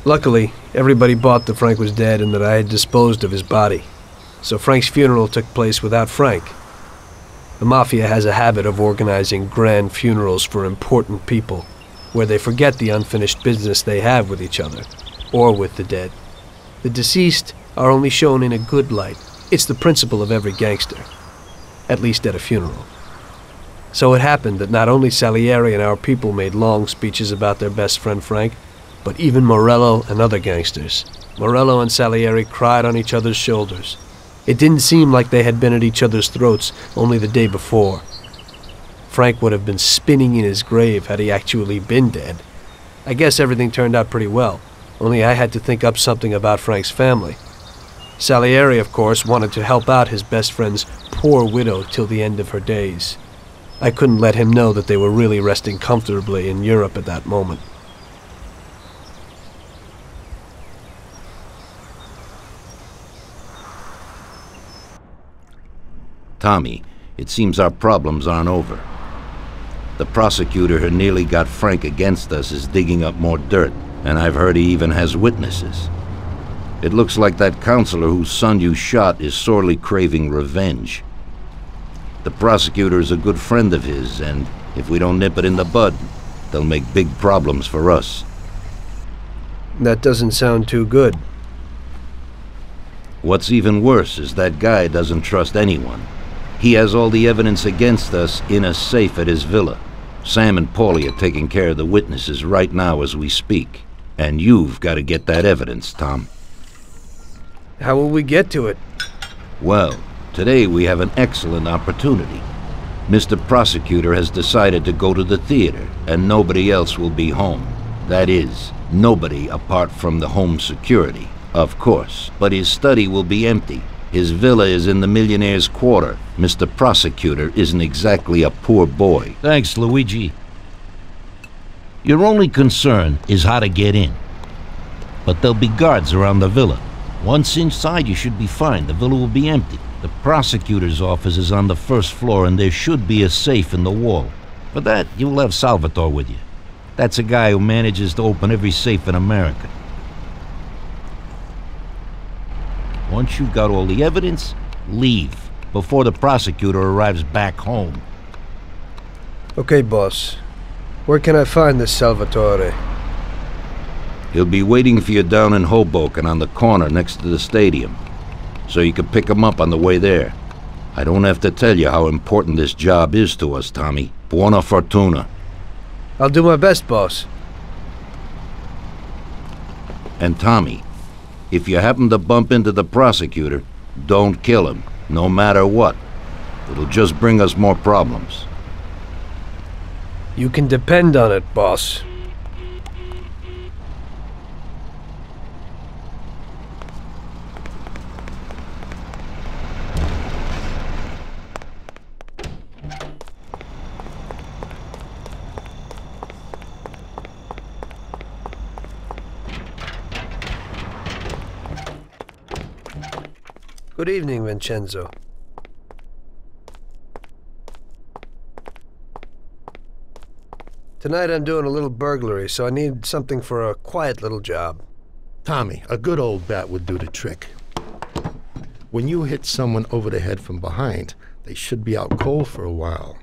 Luckily, everybody bought that Frank was dead and that I had disposed of his body. So Frank's funeral took place without Frank. The Mafia has a habit of organizing grand funerals for important people, where they forget the unfinished business they have with each other, or with the dead. The deceased are only shown in a good light. It's the principle of every gangster, at least at a funeral. So it happened that not only Salieri and our people made long speeches about their best friend Frank, but even Morello and other gangsters. Morello and Salieri cried on each other's shoulders. It didn't seem like they had been at each other's throats only the day before. Frank would have been spinning in his grave had he actually been dead. I guess everything turned out pretty well, only I had to think up something about Frank's family. Salieri, of course, wanted to help out his best friend's poor widow till the end of her days. I couldn't let him know that they were really resting comfortably in Europe at that moment. Tommy, it seems our problems aren't over. The prosecutor who nearly got Frank against us is digging up more dirt, and I've heard he even has witnesses. It looks like that counselor whose son you shot is sorely craving revenge. The prosecutor is a good friend of his, and if we don't nip it in the bud, they'll make big problems for us. That doesn't sound too good. What's even worse is that guy doesn't trust anyone. He has all the evidence against us in a safe at his villa. Sam and Paulie are taking care of the witnesses right now as we speak. And you've got to get that evidence, Tom. How will we get to it? Well, today we have an excellent opportunity. Mr. Prosecutor has decided to go to the theater, and nobody else will be home. That is, nobody apart from the home security, of course. But his study will be empty. His villa is in the Millionaire's Quarter. Mr. Prosecutor isn't exactly a poor boy. Thanks, Luigi. Your only concern is how to get in. But there'll be guards around the villa. Once inside, you should be fine. The villa will be empty. The prosecutor's office is on the first floor, and there should be a safe in the wall. For that, you'll have Salvatore with you. That's a guy who manages to open every safe in America. Once you've got all the evidence, leave before the prosecutor arrives back home. Okay, boss. Where can I find this Salvatore? He'll be waiting for you down in Hoboken on the corner next to the stadium, so you can pick him up on the way there. I don't have to tell you how important this job is to us, Tommy. Buona fortuna. I'll do my best, boss. And Tommy, if you happen to bump into the prosecutor, don't kill him, no matter what. It'll just bring us more problems. You can depend on it, boss. Good evening, Vincenzo. Tonight I'm doing a little burglary, so I need something for a quiet little job. Tommy, a good old bat would do the trick. When you hit someone over the head from behind, they should be out cold for a while.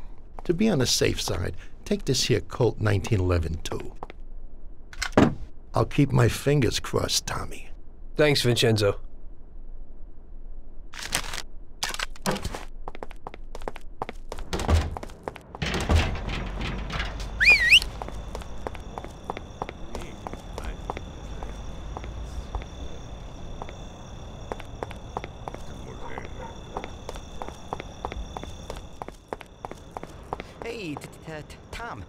To be on the safe side, take this here Colt 1911 too. I'll keep my fingers crossed, Tommy. Thanks, Vincenzo. Hey, Tom.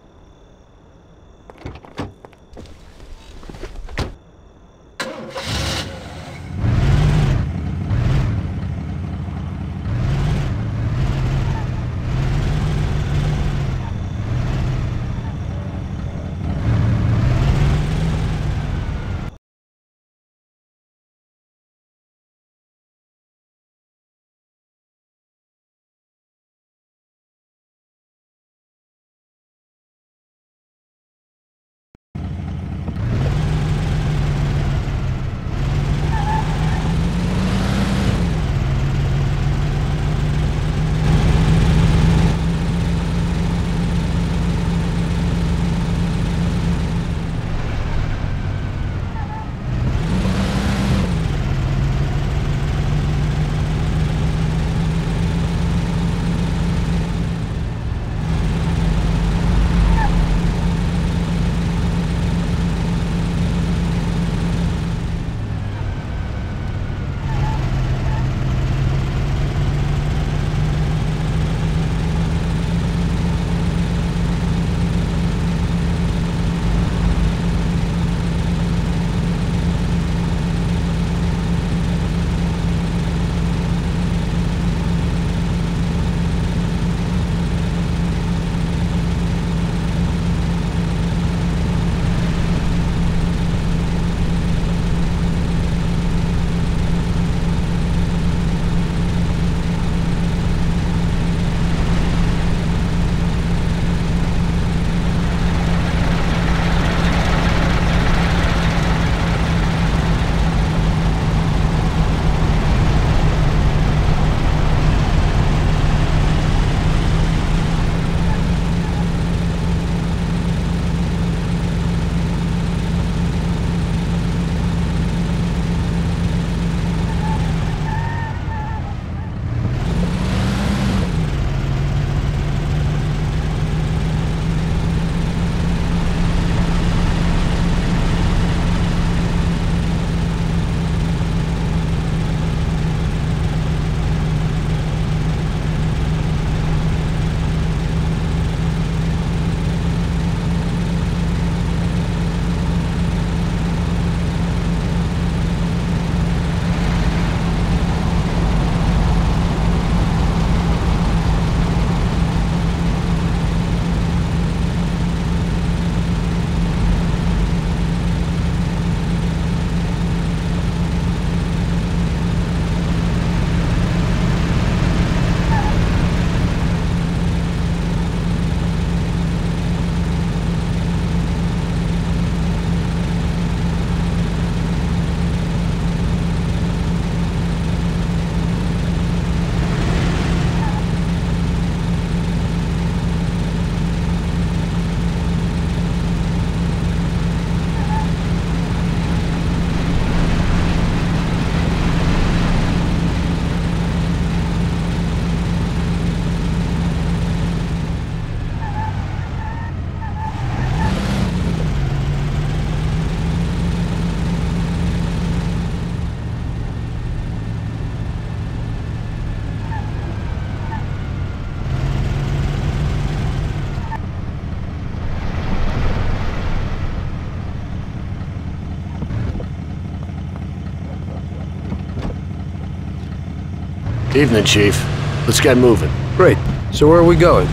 Evening, Chief. Let's get moving. Great. So where are we going?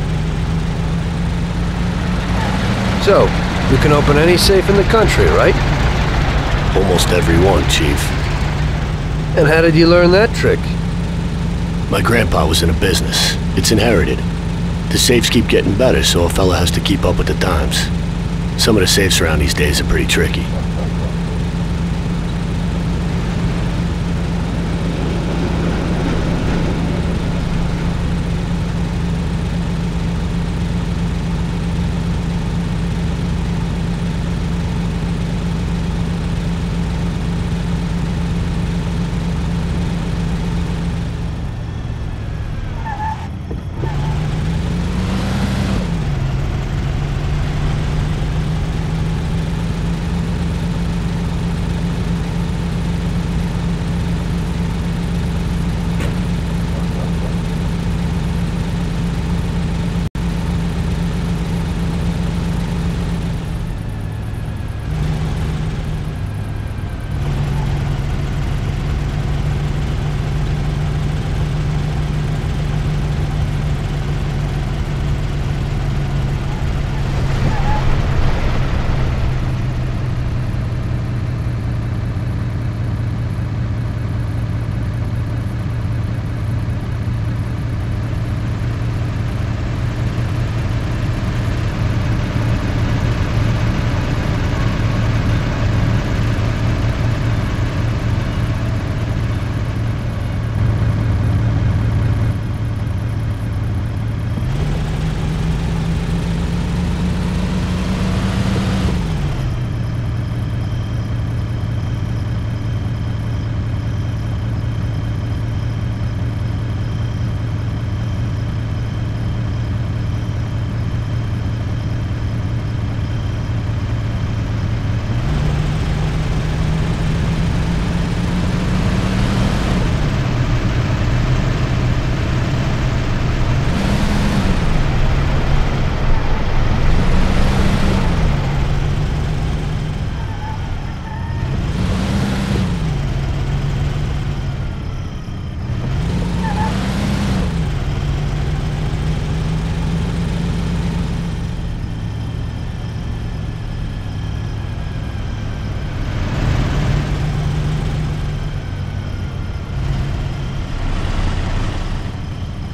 So, you can open any safe in the country, right? Almost every one, Chief. And how did you learn that trick? My grandpa was in a business. It's inherited. The safes keep getting better, so a fella has to keep up with the times. Some of the safes around these days are pretty tricky.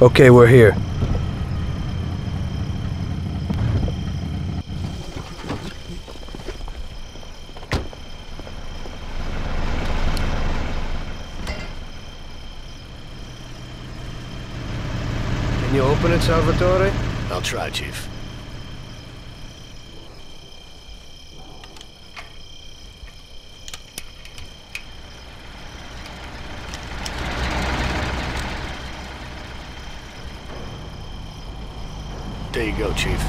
Okay, we're here. Can you open it, Salvatore? I'll try, Chief. There you go, Chief.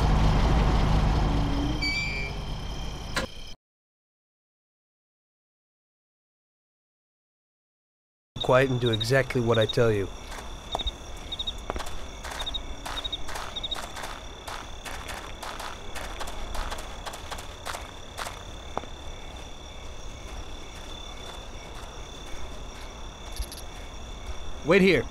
Quiet and do exactly what I tell you. Wait here.